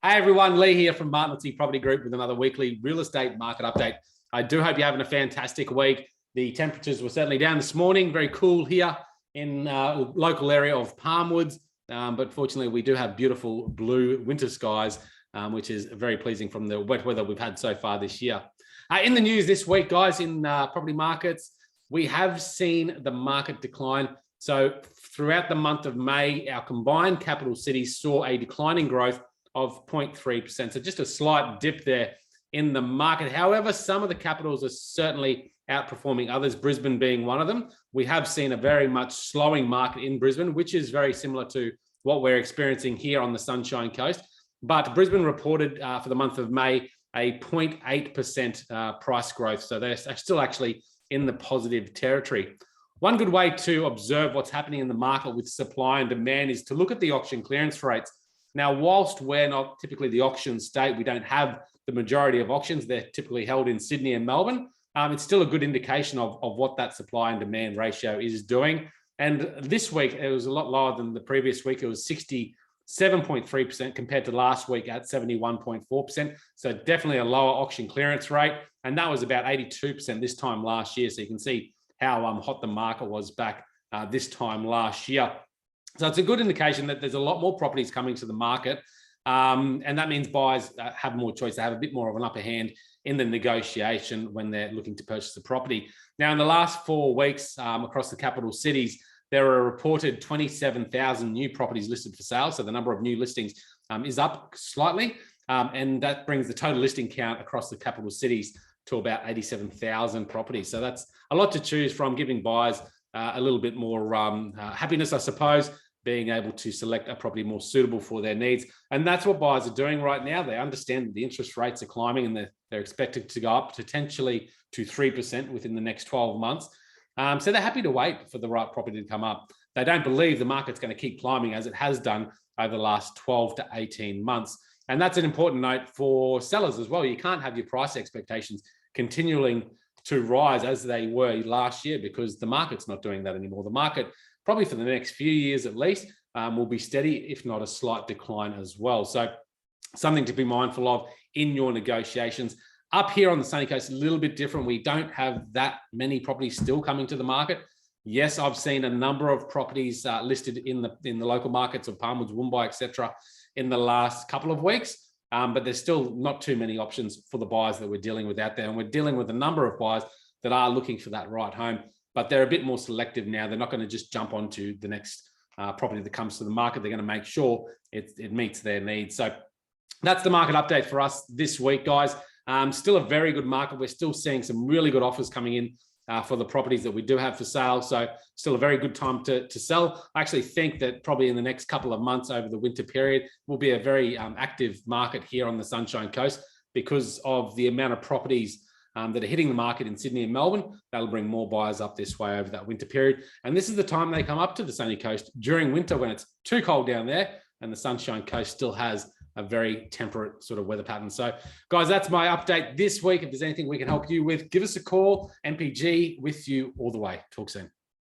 Hey everyone, Leigh here from Martinuzzi Property Group with another weekly real estate market update. I do hope you're having a fantastic week. The temperatures were certainly down this morning, very cool here in local area of Palmwoods, but fortunately we do have beautiful blue winter skies, which is very pleasing from the wet weather we've had so far this year. In the news this week, guys, in property markets, we have seen the market decline. So throughout the month of May, our combined capital cities saw a declining growth of 0.3%. So just a slight dip there in the market. However, some of the capitals are certainly outperforming others, Brisbane being one of them. We have seen a very much slowing market in Brisbane, which is very similar to what we're experiencing here on the Sunshine Coast. But Brisbane reported for the month of May a 0.8% price growth. So they're still actually in the positive territory. One good way to observe what's happening in the market with supply and demand is to look at the auction clearance rates. Now, whilst we're not typically the auction state, we don't have the majority of auctions. They're typically held in Sydney and Melbourne. It's still a good indication of what that supply and demand ratio is doing. And this week, it was a lot lower than the previous week. It was 67.3% compared to last week at 71.4%. So definitely a lower auction clearance rate. And that was about 82% this time last year. So you can see how hot the market was back this time last year. So it's a good indication that there's a lot more properties coming to the market. And that means buyers have more choice. They have a bit more of an upper hand in the negotiation when they're looking to purchase a property. Now, in the last 4 weeks across the capital cities, there are reported 27,000 new properties listed for sale. So the number of new listings is up slightly. And that brings the total listing count across the capital cities to about 87,000 properties. So that's a lot to choose from, giving buyers a little bit more happiness, I suppose, being able to select a property more suitable for their needs. And that's what buyers are doing right now. They understand that the interest rates are climbing and they're expected to go up potentially to 3% within the next 12 months. So they're happy to wait for the right property to come up. They don't believe the market's going to keep climbing as it has done over the last 12 to 18 months. And that's an important note for sellers as well. You can't have your price expectations continuing to rise as they were last year, because the market's not doing that anymore. The market, probably for the next few years at least, will be steady, if not a slight decline as well. So something to be mindful of in your negotiations. Up here on the Sunny Coast, a little bit different. We don't have that many properties still coming to the market. Yes, I've seen a number of properties listed in the local markets of Palmwoods, Woombye, etc. in the last couple of weeks. But there's still not too many options for the buyers that we're dealing with out there. And we're dealing with a number of buyers that are looking for that right home, but they're a bit more selective now. They're not going to just jump onto the next property that comes to the market. They're going to make sure it meets their needs. So that's the market update for us this week, guys. Still a very good market. We're still seeing some really good offers coming in for the properties that we do have for sale. So still a very good time to sell. I actually think that probably in the next couple of months over the winter period will be a very active market here on the Sunshine Coast, because of the amount of properties that are hitting the market in Sydney and Melbourne. That'll bring more buyers up this way over that winter period. And this is the time they come up to the Sunny Coast during winter, when it's too cold down there and the Sunshine Coast still has a very temperate sort of weather pattern. So guys, that's my update this week. If there's anything we can help you with, give us a call. MPG with you all the way. Talk soon.